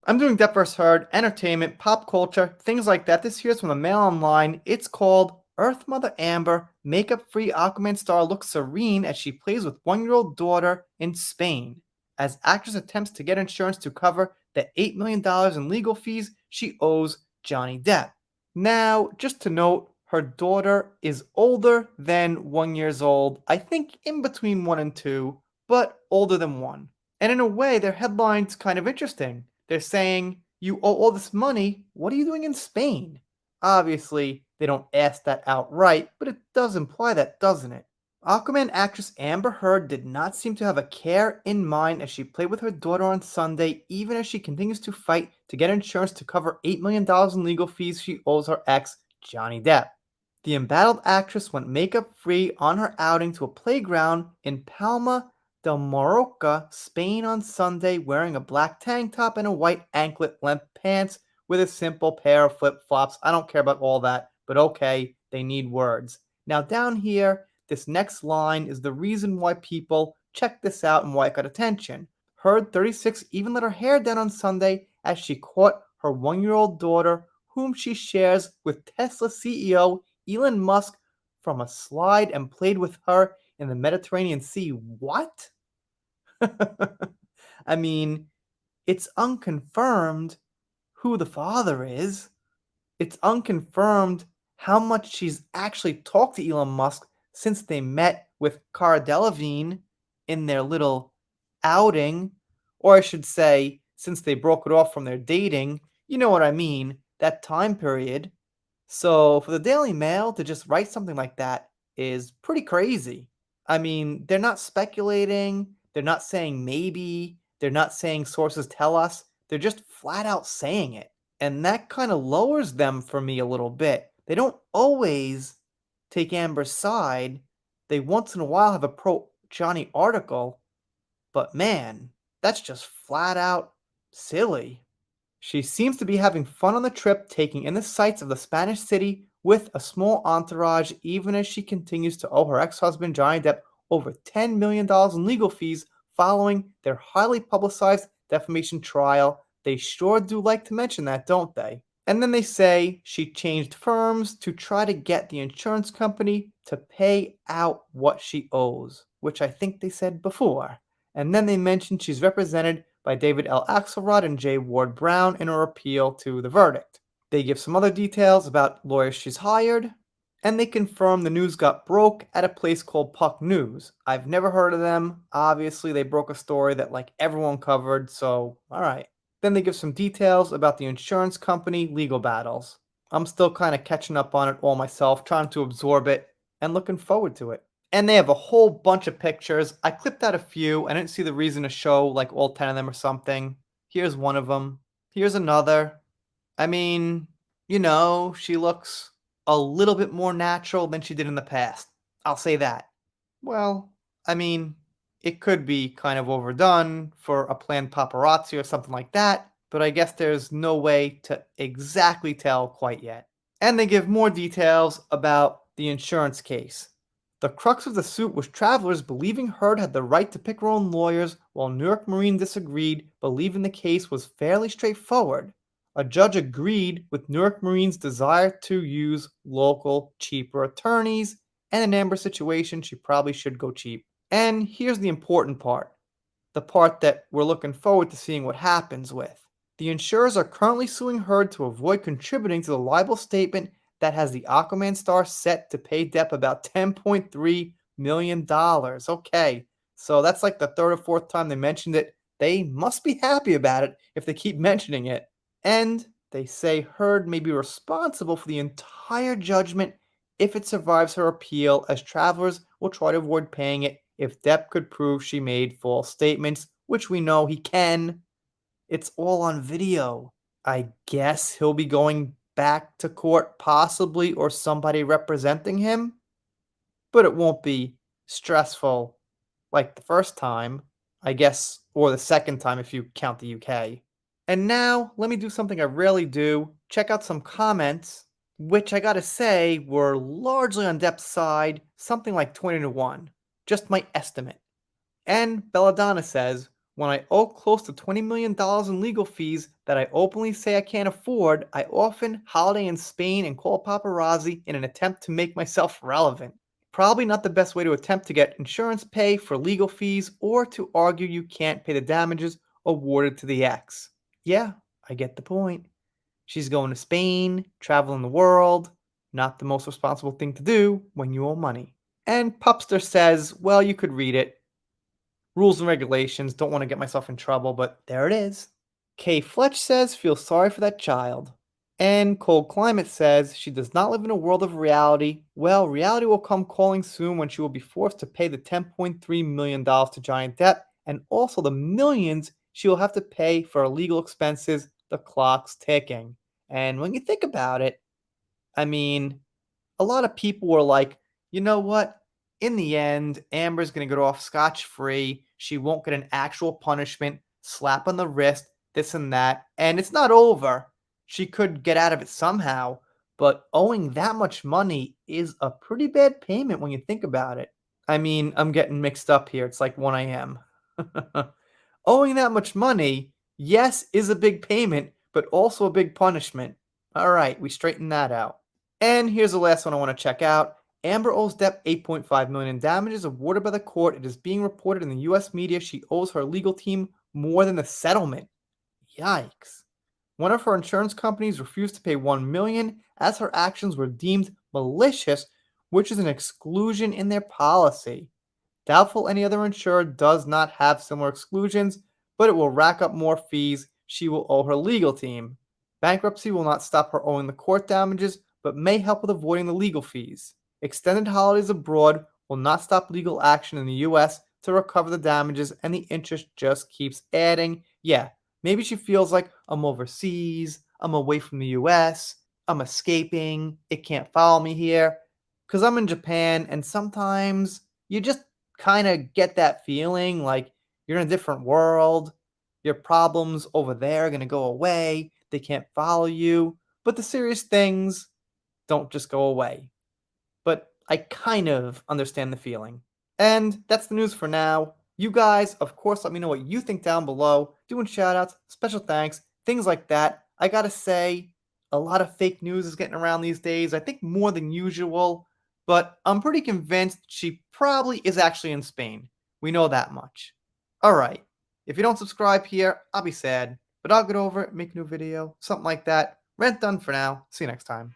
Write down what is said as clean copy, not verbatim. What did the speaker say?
I'm doing Depth vs. Herd, entertainment, pop culture, things like that. This here's from the Mailonline. It's called Earth Mother Amber, makeup-free Aquaman star looks serene as she plays with one-year-old daughter in Spain. As actress attempts to get insurance to cover the $8 million in legal fees she owes Johnny Depp. Now, just to note, her daughter is older than 1 year old. I think in between 1 and 2, but older than 1. And in a way, their headline's kind of interesting. They're saying, "You owe all this money. What are you doing in Spain?" Obviously, they don't ask that outright, but it does imply that, doesn't it? Aquaman actress Amber Heard did not seem to have a care in mind as she played with her daughter on Sunday, even as she continues to fight to get insurance to cover $8 million in legal fees she owes her ex, Johnny Depp. The embattled actress went makeup free on her outing to a playground in Palma de Mallorca, Spain on Sunday, wearing a black tank top and a white anklet length pants with a simple pair of flip flops. I don't care about all that, but okay, they need words. Now, down here, this next line is the reason why people check this out and why it got attention. Heard 36 even let her hair down on Sunday as she caught her 1 year old daughter, whom she shares with Tesla CEO Elon Musk, from a slide and played with her in the Mediterranean Sea. What? I mean, it's unconfirmed who the father is. It's unconfirmed how much she's actually talked to Elon Musk since they met with Cara Delevingne in their little outing, or I should say, since they broke it off from their dating. You know what I mean, that time period. So for the Daily Mail to just write something like that is pretty crazy. I mean, they're not speculating, they're not saying maybe, they're not saying sources tell us, they're just flat out saying it. And that kind of lowers them for me a little bit. They don't always take Amber's side. They once in a while have a pro Johnny article, but man, that's just flat out silly. She seems to be having fun on the trip, taking in the sights of the Spanish city with a small entourage, even as she continues to owe her ex husband Johnny Depp over $10 million in legal fees following their highly publicized defamation trial. They sure do like to mention that, don't they? And then they say she changed firms to try to get the insurance company to pay out what she owes, which I think they said before. And then they mention she's represented by David L. Axelrod and J. Ward Brown in her appeal to the verdict. They give some other details about lawyers she's hired, and they confirm the news got broke at a place called Puck News. I've never heard of them. Obviously, they broke a story that like everyone covered, so alright. Then they give some details about the insurance company legal battles. I'm still kind of catching up on it all myself, trying to absorb it, and looking forward to it. And they have a whole bunch of pictures. I clipped out a few. I didn't see the reason to show like all 10 of them or something. Here's one of them. Here's another. I mean, she looks a little bit more natural than she did in the past. I'll say that. Well, I mean, it could be kind of overdone for a planned paparazzi or something like that, but I guess there's no way to exactly tell quite yet. And they give more details about the insurance case. The crux of the suit was travelers believing Heard had the right to pick her own lawyers, while New York Marine disagreed, believing the case was fairly straightforward. A judge agreed with New York Marine's desire to use local, cheaper attorneys, and in Amber's situation, she probably should go cheap. And here's the important part, the part that we're looking forward to seeing what happens with. The insurers are currently suing Heard to avoid contributing to the libel statement that has the Aquaman star set to pay Depp about $10.3 million. Okay, so that's like the third or fourth time they mentioned it. They must be happy about it if they keep mentioning it. And they say Heard may be responsible for the entire judgment if it survives her appeal, as travelers will try to avoid paying it if Depp could prove she made false statements, which we know he can. It's all on video. I guess he'll be going back to court, possibly, or somebody representing him, but it won't be stressful like the first time, I guess, or the second time if you count the UK. And now, let me do something I rarely do, check out some comments, which I gotta say were largely on Depp's side, something like 20 to 1. Just my estimate. And Belladonna says, When I owe close to $20 million in legal fees that I openly say I can't afford, I often holiday in Spain and call paparazzi in an attempt to make myself relevant. Probably not the best way to attempt to get insurance pay for legal fees or to argue you can't pay the damages awarded to the ex. Yeah, I get the point. She's going to Spain, traveling the world. Not the most responsible thing to do when you owe money. And Pupster says, well, you could read it. Rules and regulations, don't want to get myself in trouble, but there it is. Kay Fletch says, feel sorry for that child. And Cold Climate says, she does not live in a world of reality. Well, reality will come calling soon when she will be forced to pay the $10.3 million to Giant Depp and also the millions she will have to pay for her legal expenses. The clock's ticking. And when you think about it, I mean, a lot of people were like, you know what? In the end, Amber's going to go off scotch free. She won't get an actual punishment, slap on the wrist, this and that. And it's not over. She could get out of it somehow. But owing that much money is a pretty bad payment when you think about it. I mean, I'm getting mixed up here. It's like 1 a.m. Owing that much money, yes, is a big payment, but also a big punishment. All right, we straightened that out. And here's the last one I want to check out. Amber owes Depp 8.5 million in damages awarded by the court. It is being reported in the US media she owes her legal team more than the settlement. Yikes. One of her insurance companies refused to pay 1 million as her actions were deemed malicious, which is an exclusion in their policy. Doubtful any other insurer does not have similar exclusions, but it will rack up more fees she will owe her legal team. Bankruptcy will not stop her owing the court damages, but may help with avoiding the legal fees. Extended holidays abroad will not stop legal action in the US to recover the damages, and the interest just keeps adding. Yeah, maybe she feels like I'm overseas, I'm away from the US, I'm escaping, it can't follow me here. Because I'm in Japan, and sometimes you just kind of get that feeling like you're in a different world. Your problems over there are going to go away. They can't follow you. But the serious things don't just go away. But I kind of understand the feeling. And that's the news for now. You guys, of course, let me know what you think down below. Doing shoutouts, special thanks, things like that. I gotta say, a lot of fake news is getting around these days. I think more than usual. But I'm pretty convinced she probably is actually in Spain. We know that much. Alright, if you don't subscribe here, I'll be sad. But I'll get over it, make a new video, something like that. Rant done for now. See you next time.